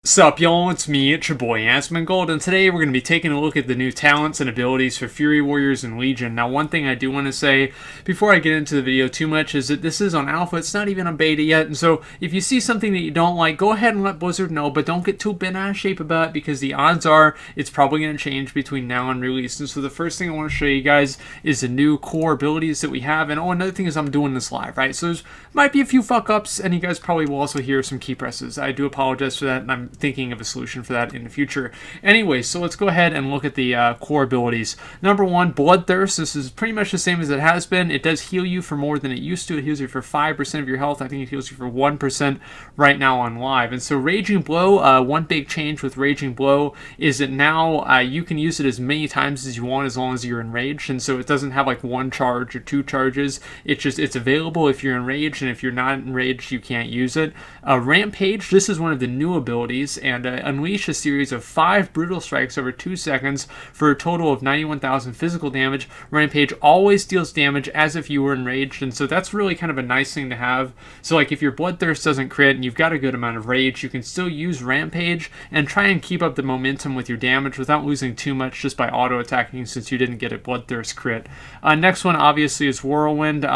Sup y'all, it's me, it's your boy Asmongold, and today we're going to be taking a look at the new talents and abilities for Fury Warriors and Legion. Now one thing I do want to say before I get into the video too much is that this is on alpha, it's not even on beta yet, and so if you see something that you don't like, go ahead and let Blizzard know, but don't get too bent out of shape about it because the odds are it's probably going to change between now and release. And so the first thing I want to show you guys is the new core abilities that we have, and another thing is I'm doing this live, right? So there might be a few fuck ups, and you guys probably will also hear some key presses. I do apologize for that, and I'm thinking of a solution for that in the future. Anyway, so let's go ahead and look at the core abilities. Number one, Bloodthirst. This is pretty much the same as it has been. It does heal you for more than it used to. It heals you for 5% of your health. I think it heals you for 1% right now on live. And so Raging Blow, one big change with Raging Blow is that now you can use it as many times as you want as long as you're enraged. And so it doesn't have like one charge or two charges. It's available if you're enraged, and if you're not enraged, you can't use it. Rampage, this is one of the new abilities, and unleash a series of 5 brutal strikes over 2 seconds for a total of 91,000 physical damage. Rampage always deals damage as if you were enraged, and so that's really kind of a nice thing to have. So like if your Bloodthirst doesn't crit and you've got a good amount of rage, you can still use Rampage and try and keep up the momentum with your damage without losing too much just by auto attacking since you didn't get a Bloodthirst crit. Next one obviously is Whirlwind.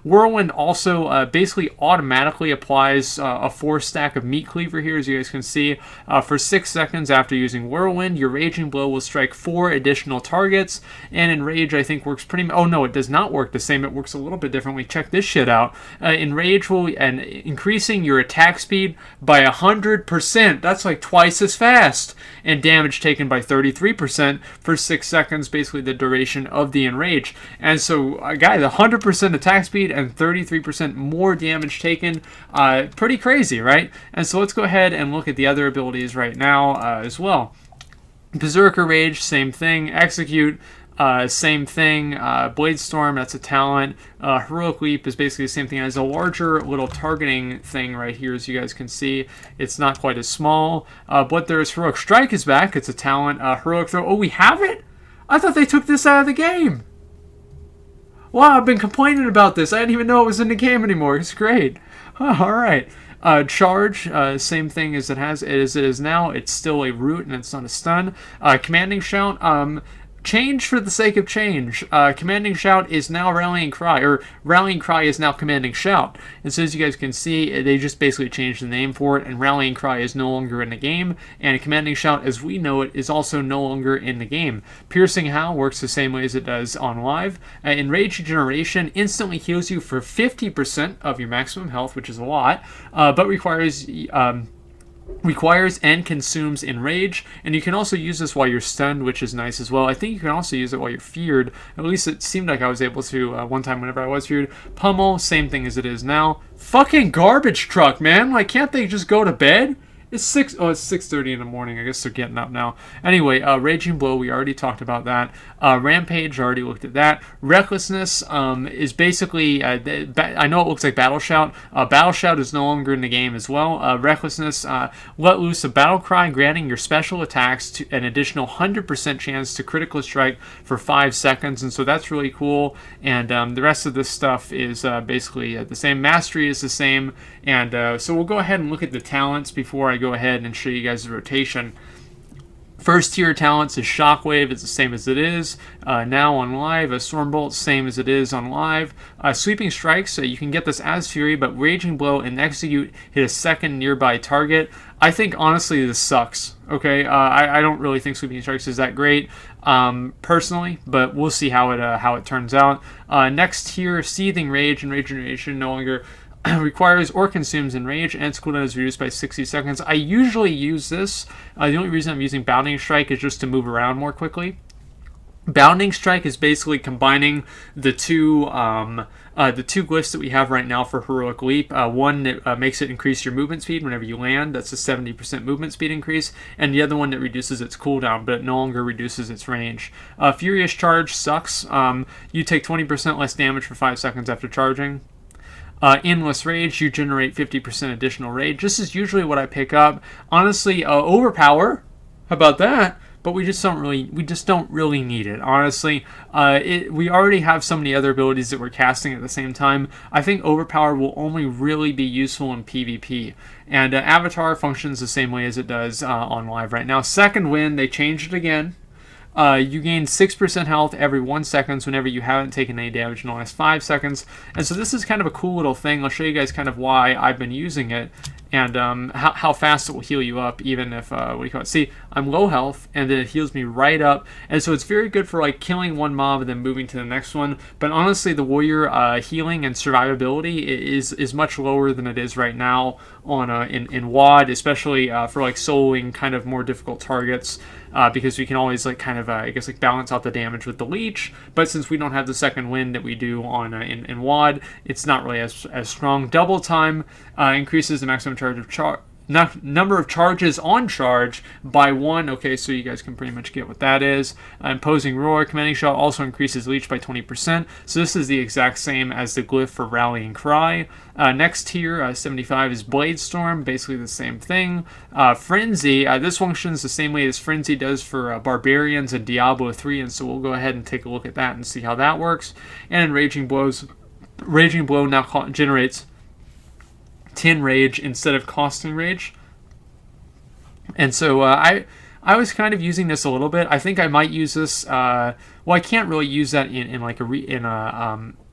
Whirlwind also basically automatically applies a 4 stack of Meat Cleaver here, as you guys can see. For 6 seconds after using Whirlwind, your Raging Blow will strike 4 additional targets, and Enrage I think works pretty oh no, it does not work the same, it works a little bit differently. Check this shit out. Enrage will increasing your attack speed by 100%, that's like twice as fast, and damage taken by 33% for 6 seconds, basically the duration of the Enrage. And so guys, 100% attack speed and 33% more damage taken, pretty crazy, right? And so let's go ahead and look at the other abilities right now as well. Berserker Rage, same thing. Execute, same thing. Blade Storm, that's a talent. Heroic Leap is basically the same thing. It has a larger little targeting thing right here, as you guys can see. It's not quite as small. Bloodthirst Heroic Strike is back. It's a talent. Heroic Throw. Oh, we have it? I thought they took this out of the game. Wow, I've been complaining about this. I didn't even know it was in the game anymore. It's great. Oh, all right. Charge, same thing as it is now. It's still a root and it's not a stun. Commanding Shout, change for the sake of change. Commanding Shout is now Rallying Cry, or Rallying Cry is now Commanding Shout. And so as you guys can see, they just basically changed the name for it, and Rallying Cry is no longer in the game, and Commanding Shout as we know it is also no longer in the game. Piercing Howl works the same way as it does on live. Enrage Regeneration instantly heals you for 50% of your maximum health, which is a lot, but requires and consumes Enrage, and you can also use this while you're stunned, which is nice as well. I think you can also use it while you're feared. At least it seemed like I was able to one time whenever I was feared. Pummel, same thing as it is now. Fucking garbage truck, man. Like, can't they just go to bed? It's 6:30 in the morning. I guess they're getting up now. Anyway, Raging Blow, we already talked about that. Rampage, already looked at that. Recklessness is basically, I know it looks like Battle Shout. Battle Shout is no longer in the game as well. Recklessness, let loose a Battle Cry, granting your special attacks an additional 100% chance to critical strike for 5 seconds, and so that's really cool. And the rest of this stuff is basically the same. Mastery is the same, and so we'll go ahead and look at the talents before I go ahead and show you guys the rotation. First tier talents is Shockwave. It's the same as it is now on live. A Stormbolt, same as it is on live. Sweeping Strikes, you can get this as Fury, but Raging Blow and Execute hit a second nearby target. I think honestly this sucks. Okay, I don't really think Sweeping Strikes is that great personally, but we'll see how it turns out. Next tier, Seething Rage and Regeneration no longer requires or consumes Enrage, and its cooldown is reduced by 60 seconds. I usually use this. The only reason I'm using Bounding Strike is just to move around more quickly. Bounding Strike is basically combining the two glyphs that we have right now for Heroic Leap. One that makes it increase your movement speed whenever you land. That's a 70% movement speed increase. And the other one that reduces its cooldown, but it no longer reduces its range. Furious Charge sucks. You take 20% less damage for 5 seconds after charging. Endless Rage, you generate 50% additional rage. This is usually what I pick up. Honestly, Overpower, how about that? but we just don't really need it, honestly. We already have so many other abilities that we're casting at the same time. I think Overpower will only really be useful in PvP. And Avatar functions the same way as it does on live right now. Second Wind, they changed it again. You gain 6% health every 1 second whenever you haven't taken any damage in the last 5 seconds. And so this is kind of a cool little thing. I'll show you guys kind of why I've been using it and how fast it will heal you up, even if, see, I'm low health, and then it heals me right up. And so it's very good for like killing one mob and then moving to the next one. But honestly, the warrior healing and survivability is much lower than it is right now on in WoD, especially for like soloing kind of more difficult targets. Because we can always like kind of like balance out the damage with the leech, but since we don't have the second wind that we do on in WoD, it's not really as strong. Double time increases the maximum charge of number of charges on charge by 1. Okay, so you guys can pretty much get what that is. Imposing roar, commanding shot also increases leech by 20%. So this is the exact same as the glyph for rallying cry. Next tier, 75 is blade storm, basically the same thing. Frenzy, this functions the same way as Frenzy does for barbarians in Diablo 3, and so we'll go ahead and take a look at that and see how that works. And raging blow now generates 10 rage instead of costing rage. And so I was kind of using this a little bit. I think I might use this. Well, I can't really use that in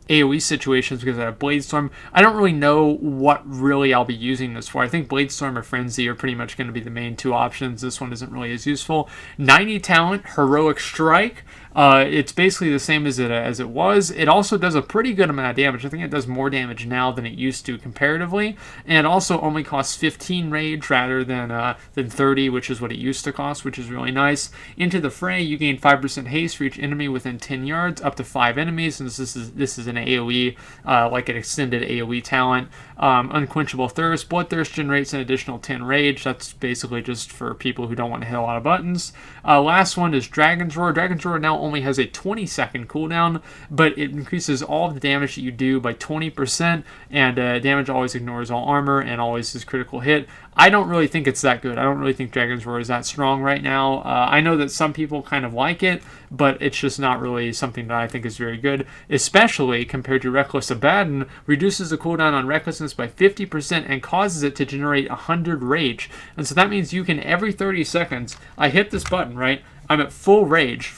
AoE situations because I have Bladestorm. I don't really know what really I'll be using this for. I think Bladestorm or Frenzy are pretty much going to be the main two options. This one isn't really as useful. 90 talent, Heroic Strike. It's basically the same as it was. It also does a pretty good amount of damage. I think it does more damage now than it used to comparatively, and also only costs 15 rage rather than 30, which is what it used to cost, which is really nice. Into the Fray, you gain 5% haste for each enemy within 10 yards, up to 5 enemies, since this is an AoE, like an extended AoE talent. Unquenchable Thirst. Bloodthirst generates an additional 10 rage. That's basically just for people who don't want to hit a lot of buttons. Last one is Dragon's Roar. Dragon's Roar now only has a 20-second cooldown, but it increases all of the damage that you do by 20%, and damage always ignores all armor and always is critical hit. I don't really think it's that good. I don't really think Dragon's Roar is that strong right now. I know that some people kind of like it, but it's just not really something that I think is very good, especially compared to Reckless Abaddon. Reduces the cooldown on Recklessness by 50% and causes it to generate 100 rage. And so that means you can, every 30 seconds, I hit this button, right? I'm at full rage,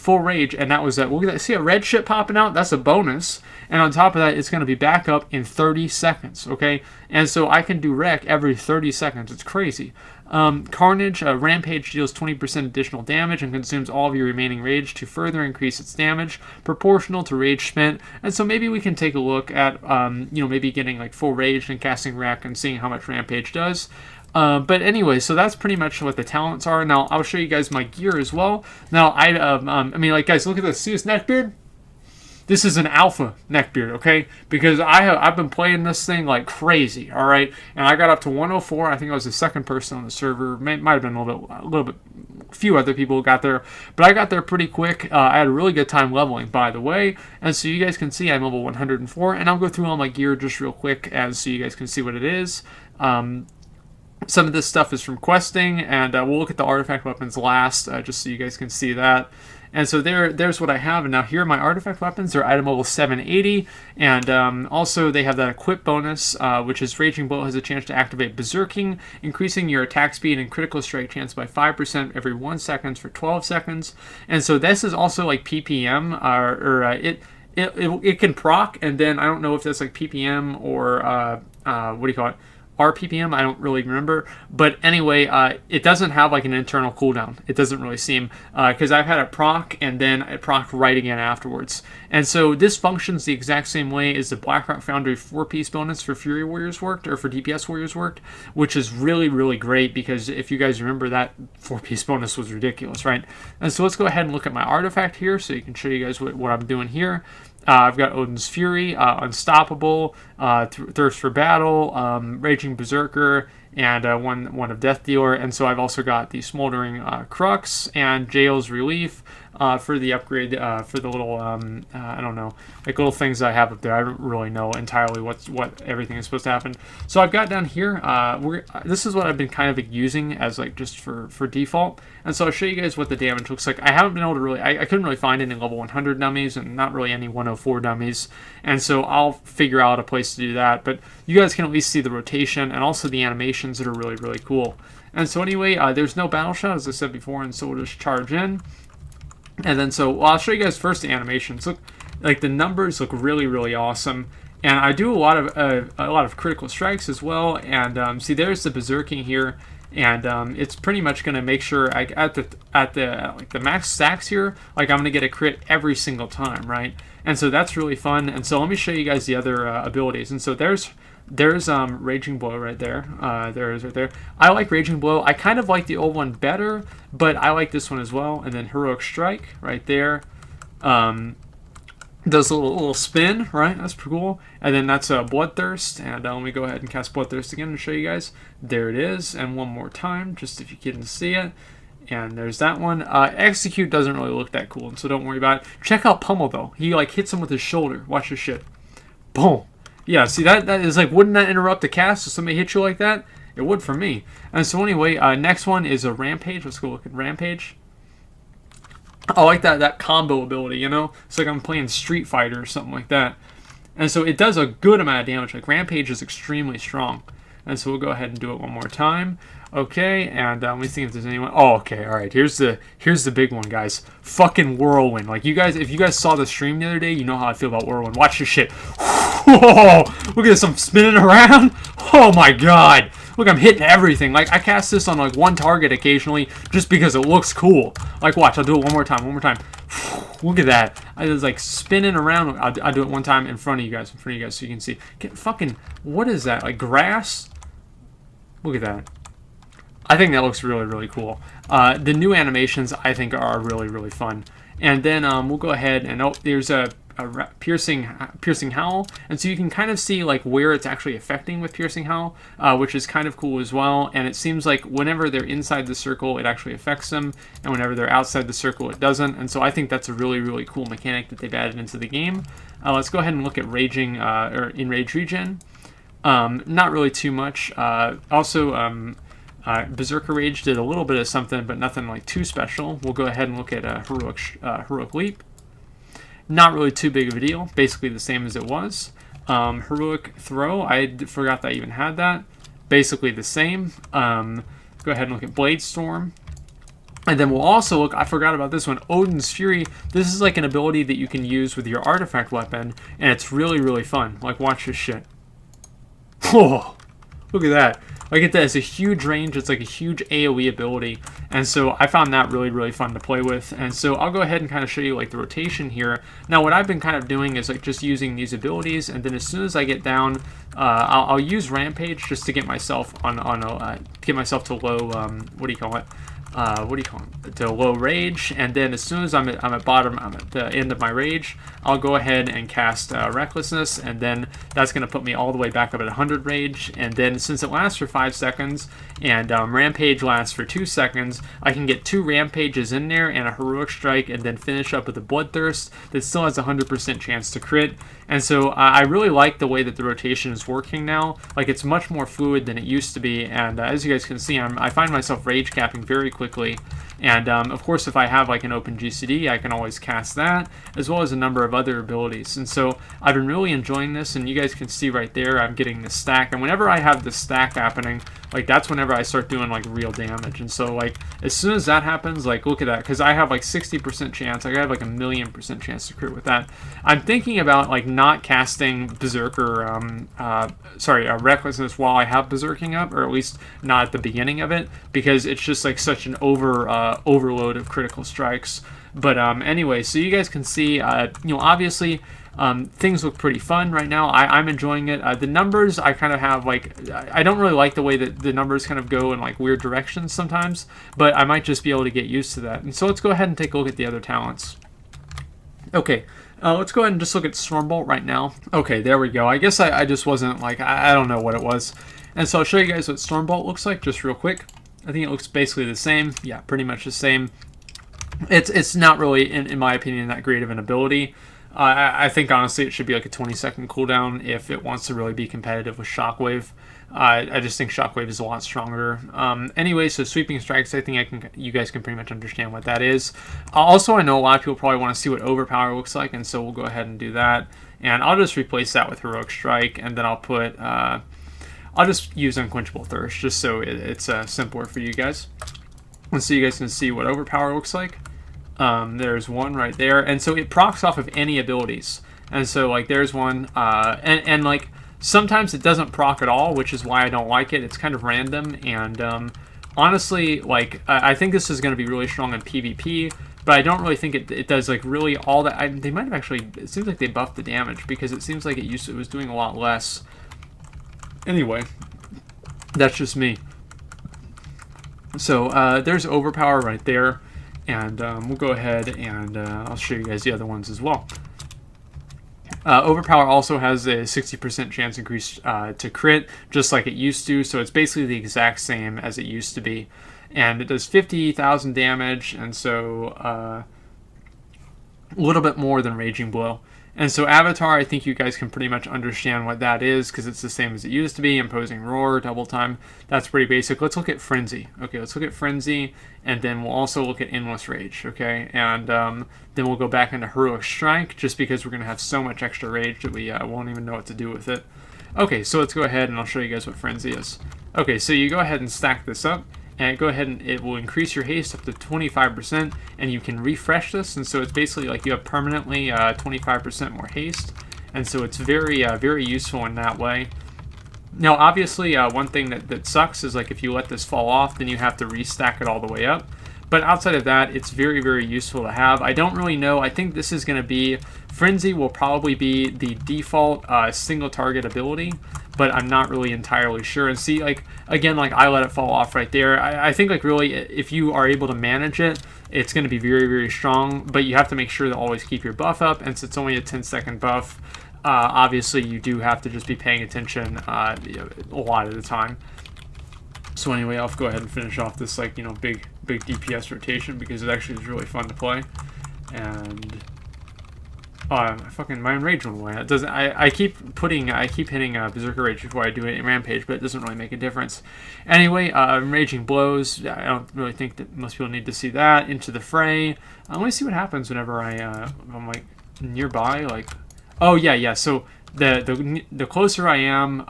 and that was that. Look at that. See a red shit popping out? That's a bonus. And on top of that, it's going to be back up in 30 seconds, okay? And so I can do Wreck every 30 seconds. It's crazy. Carnage, Rampage deals 20% additional damage and consumes all of your remaining rage to further increase its damage, proportional to rage spent. And so maybe we can take a look at, maybe getting like full rage and casting Wreck and seeing how much Rampage does. But anyway, so that's pretty much what the talents are. Now, I'll show you guys my gear as well. Now, guys, look at this. See this neckbeard? This is an alpha neckbeard, okay? Because I've been playing this thing like crazy, all right? And I got up to 104. I think I was the second person on the server. Might have been a few other people got there, but I got there pretty quick. I had a really good time leveling, by the way. And so you guys can see I'm level 104, and I'll go through all my gear just real quick so you guys can see what it is. Some of this stuff is from questing, and we'll look at the artifact weapons last, just so you guys can see that. And so there's what I have. And now here are my artifact weapons. They're item level 780, and also they have that equip bonus, which is Raging Bolt has a chance to activate Berserking, increasing your attack speed and critical strike chance by 5% every 1 second for 12 seconds. And so this is also like PPM, it can proc, and then I don't know if that's like PPM or RPPM, I don't really remember, but anyway, it doesn't have like an internal cooldown. It doesn't really seem, because I've had it proc and then it proc right again afterwards. And so this functions the exact same way as the Blackrock Foundry 4-piece bonus for Fury Warriors worked, or for DPS Warriors worked, which is really, really great, because if you guys remember, that 4-piece bonus was ridiculous, right? And so let's go ahead and look at my artifact here so you can show you guys what I'm doing here. I've got Odin's Fury, Unstoppable, Thirst for Battle, Raging Berserker, and one of Death Dealer. And so I've also got the Smoldering Crux and Jail's Relief. for the upgrade, for the little, I don't know, like little things I have up there. I don't really know entirely what everything is supposed to happen. So I've got down here, this is what I've been kind of using as like just for default. And so I'll show you guys what the damage looks like. I haven't been able to really, I couldn't really find any level 100 dummies and not really any 104 dummies. And so I'll figure out a place to do that. But you guys can at least see the rotation and also the animations that are really, really cool. And so anyway, there's no battle shot, as I said before, and so we'll just charge in. And then so, well, I'll show you guys first the animations. Look, like the numbers look really, really awesome. And I do a lot of critical strikes as well. And see, there's the berserking here, and it's pretty much going to make sure at the max stacks here, like I'm going to get a crit every single time, right? And so that's really fun. And so let me show you guys the other abilities. And so there's Raging Blow right there. There it is right there. I like Raging Blow. I kind of like the old one better, but I like this one as well. And then Heroic Strike right there. Does a little spin, right? That's pretty cool. And then that's Bloodthirst. And let me go ahead and cast Bloodthirst again and show you guys. There it is. And one more time, just if you couldn't see it. And there's that one. Execute doesn't really look that cool, so don't worry about it. Check out Pummel, though. He, like, hits him with his shoulder. Watch this shit. Boom. Yeah, see, that is like, wouldn't that interrupt the cast if somebody hit you like that? It would for me. And so anyway, next one is a Rampage. Let's go look at Rampage. I like that combo ability, you know? It's like I'm playing Street Fighter or something like that. And so it does a good amount of damage. Like, Rampage is extremely strong. And so we'll go ahead and do it one more time. Okay, and let me see if there's anyone. Oh, okay, all right. Here's the big one, guys. Fucking Whirlwind. Like, you guys, if you guys saw the stream the other day, you know how I feel about Whirlwind. Watch this shit. Whoa! Look at this. I'm spinning around. Oh my god. Look, I'm hitting everything. Like, I cast this on like one target occasionally just because it looks cool. Like, watch. I'll do it one more time. One more time. Look at that. I was like spinning around. I'll do it one time in front of you guys. So you can see. Fucking, what is that? Like grass? Look at that. I think that looks really, really cool. The new animations, I think, are really, really fun. And then we'll go ahead and, oh, there's a piercing howl, and so you can kind of see like where it's actually affecting with piercing howl, which is kind of cool as well. And it seems like whenever they're inside the circle, it actually affects them, and whenever they're outside the circle, it doesn't. And so I think that's a really, really cool mechanic that they've added into the game. Let's go ahead and look at raging or enrage regen. Not really too much. Berserker Rage did a little bit of something, but nothing like too special. We'll go ahead and look at Heroic Leap. Not really too big of a deal. Basically the same as it was. Heroic Throw, I forgot that I even had that. Basically the same. Go ahead and look at Blade Storm. And then we'll also look, I forgot about this one, Odin's Fury. This is like an ability that you can use with your artifact weapon, and it's really, really fun. Like, watch this shit. Oh, look at that. Like, it's a huge range. It's like a huge AoE ability. And so I found that really, really fun to play with. And so I'll go ahead and kind of show you like the rotation here. Now, what I've been kind of doing is like just using these abilities. And then as soon as I get down, I'll use Rampage just to get myself get myself to low, what do you call it? To low rage, and then as soon as I'm at the end of my rage, I'll go ahead and cast Recklessness, and then that's going to put me all the way back up at 100 rage. And then since it lasts for 5 seconds and Rampage lasts for 2 seconds, I can get 2 Rampages in there and a Heroic Strike, and then finish up with a Bloodthirst that still has a 100% chance to crit. And so I really like the way that the rotation is working now. Like, it's much more fluid than it used to be, and as you guys can see, I find myself rage capping very quickly. And of course, if I have like an open GCD, I can always cast that, as well as a number of other abilities. And so I've been really enjoying this, and you guys can see right there, I'm getting the stack. And whenever I have the stack happening, like, that's whenever I start doing like real damage. And so like as soon as that happens, like, look at that, because I have like 60% chance. I have like 1,000,000% chance to crit with that. I'm thinking about like not casting Berserker, Recklessness while I have Berserking up, or at least not at the beginning of it, because it's just like such an overload of critical strikes. But anyway, so you guys can see, obviously things look pretty fun right now. I'm enjoying it. The numbers, I kind of have like, I don't really like the way that the numbers kind of go in like weird directions sometimes, but I might just be able to get used to that. And so let's go ahead and take a look at the other talents. Okay, let's go ahead and just look at Stormbolt right now. Okay, there we go. I guess I just wasn't like, I don't know what it was. And so I'll show you guys what Stormbolt looks like just real quick. I think it looks basically the same. Yeah, pretty much the same. It's not really, in my opinion, that great of an ability. I think honestly it should be like a 20-second cooldown if it wants to really be competitive with Shockwave. I just think Shockwave is a lot stronger. Anyway, so Sweeping Strikes, I think you guys can pretty much understand what that is. Also, I know a lot of people probably want to see what Overpower looks like, and so we'll go ahead and do that. And I'll just replace that with Heroic Strike, and then I'll put... I'll just use Unquenchable Thirst, just so it's simpler for you guys. And so you guys can see what Overpower looks like. There's one right there, and so it procs off of any abilities. And so like there's one, and like sometimes it doesn't proc at all, which is why I don't like it. It's kind of random, and honestly, like I think this is going to be really strong in PvP, but I don't really think it does like really all that. They might have actually. It seems like they buffed the damage because it seems like it was doing a lot less. Anyway, that's just me. So there's Overpower right there, and we'll go ahead and I'll show you guys the other ones as well. Overpower also has a 60% chance increase to crit, just like it used to, so it's basically the exact same as it used to be. And it does 50,000 damage, and so a little bit more than Raging Blow. And so Avatar, I think you guys can pretty much understand what that is, because it's the same as it used to be. Imposing Roar, Double Time, that's pretty basic. Let's look at Frenzy. Okay, let's look at Frenzy, and then we'll also look at Endless Rage, okay? And then we'll go back into Heroic Strike, just because we're going to have so much extra rage that we won't even know what to do with it. Okay, so let's go ahead and I'll show you guys what Frenzy is. Okay, so you go ahead and stack this up, and go ahead and it will increase your haste up to 25%, and you can refresh this, and so it's basically like you have permanently 25% more haste, and so it's very very useful in that way. Now obviously one thing that sucks is like if you let this fall off, then you have to restack it all the way up, but outside of that it's very very useful to have. I don't really know, I think this is going to be, Frenzy will probably be the default single target ability, but I'm not really entirely sure. And see, like, again, like, I let it fall off right there. I think, like, really, if you are able to manage it, it's going to be very, very strong, but you have to make sure to always keep your buff up, and since it's only a 10-second buff, obviously you do have to just be paying attention a lot of the time. So anyway, I'll go ahead and finish off this, like, big DPS rotation, because it actually is really fun to play. And... my Enrage went away. It doesn't. I keep hitting Berserker Rage before I do it in Rampage, but it doesn't really make a difference. Anyway, Raging Blows. I don't really think that most people need to see that. Into the Fray. Let me see what happens whenever I'm like nearby. Like, oh yeah. So the closer I am,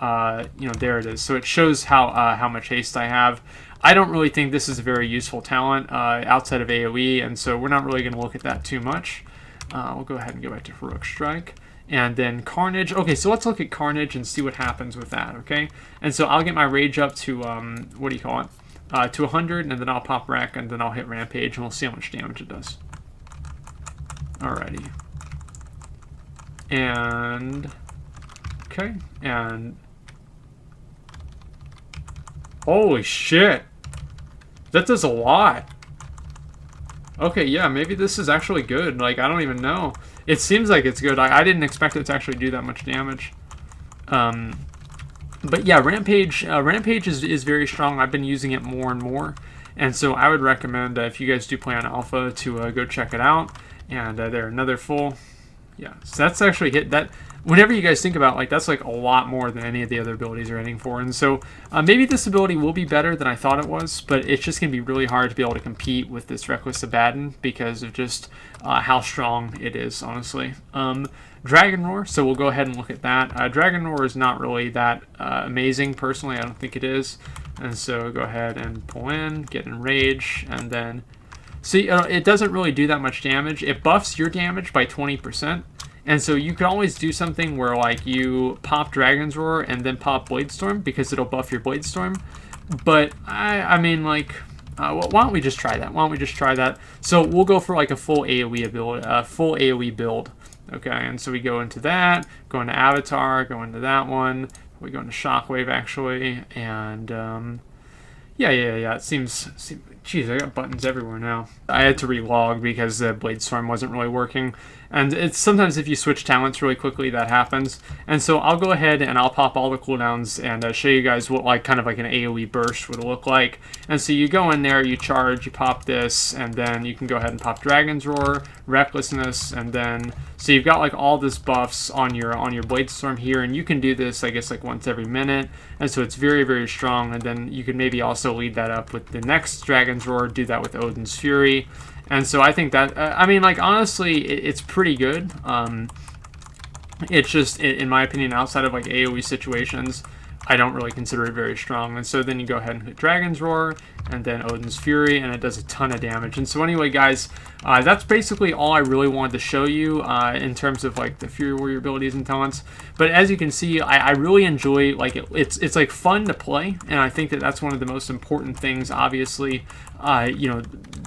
there it is. So it shows how much haste I have. I don't really think this is a very useful talent outside of AoE, and so we're not really going to look at that too much. We'll go ahead and go back to Heroic Strike. And then Carnage. Okay, so let's look at Carnage and see what happens with that, okay? And so I'll get my Rage up to, what do you call it? To 100, and then I'll pop Wreck, and then I'll hit Rampage, and we'll see how much damage it does. Alrighty. And... okay, and... holy shit! That does a lot! Okay, yeah, maybe this is actually good. Like, I don't even know. It seems like it's good. I didn't expect it to actually do that much damage. But yeah, Rampage is very strong. I've been using it more and more. And so I would recommend, if you guys do play on Alpha, to go check it out. And there, another full. Yeah, so that's actually hit that. Whenever you guys think about, like, that's like a lot more than any of the other abilities are hitting for. And so maybe this ability will be better than I thought it was, but it's just going to be really hard to be able to compete with this Reckless Abaddon because of just how strong it is, honestly. Dragon Roar, so we'll go ahead and look at that. Dragon Roar is not really that amazing, personally. I don't think it is. And so go ahead and pull in, get Enrage, and then... see, it doesn't really do that much damage. It buffs your damage by 20%. And so you can always do something where, like, you pop Dragon's Roar and then pop Bladestorm because it'll buff your Bladestorm. But, I mean, like, well, why don't we just try that? Why don't we just try that? So we'll go for, like, a full AoE ability, full AoE build. Okay, and so we go into that, go into Avatar, go into that one. We go into Shockwave, actually. And, yeah. It seems Jeez, I got buttons everywhere now. I had to relog because the Blade Storm wasn't really working. And it's sometimes if you switch talents really quickly, that happens. And so I'll go ahead and I'll pop all the cooldowns and show you guys what like kind of like an AoE burst would look like. And so you go in there, you charge, you pop this, and then you can go ahead and pop Dragon's Roar, Recklessness, and then so you've got like all this buffs on your Blade Storm here, and you can do this I guess like once every minute. And so it's very, very strong. And then you could maybe also lead that up with the next Dragon's Roar, do that with Odin's Fury. And so I think that, I mean, like, honestly, it's pretty good. It's just, in my opinion, outside of, like, AoE situations, I don't really consider it very strong. And so then you go ahead and hit Dragon's Roar, and then Odin's Fury, and it does a ton of damage. And so anyway, guys, that's basically all I really wanted to show you in terms of, like, the Fury Warrior abilities and talents. But as you can see, I really enjoy, like, it's like, fun to play, and I think that that's one of the most important things, obviously, you know,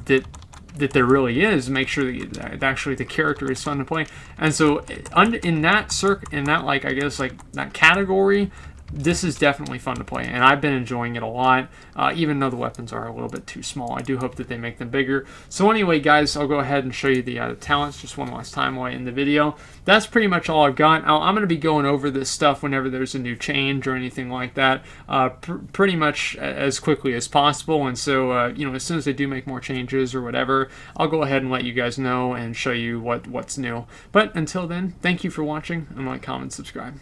that there really is. Make sure that actually the character is fun to play. And so in that like I guess like that category, this is definitely fun to play, and I've been enjoying it a lot, even though the weapons are a little bit too small. I do hope that they make them bigger. So anyway, guys, I'll go ahead and show you the talents just one last time while I end the video. That's pretty much all I've got. I'm going to be going over this stuff whenever there's a new change or anything like that, pretty much as quickly as possible. And so, you know, as soon as they do make more changes or whatever, I'll go ahead and let you guys know and show you what's new. But until then, thank you for watching, and like, comment, subscribe.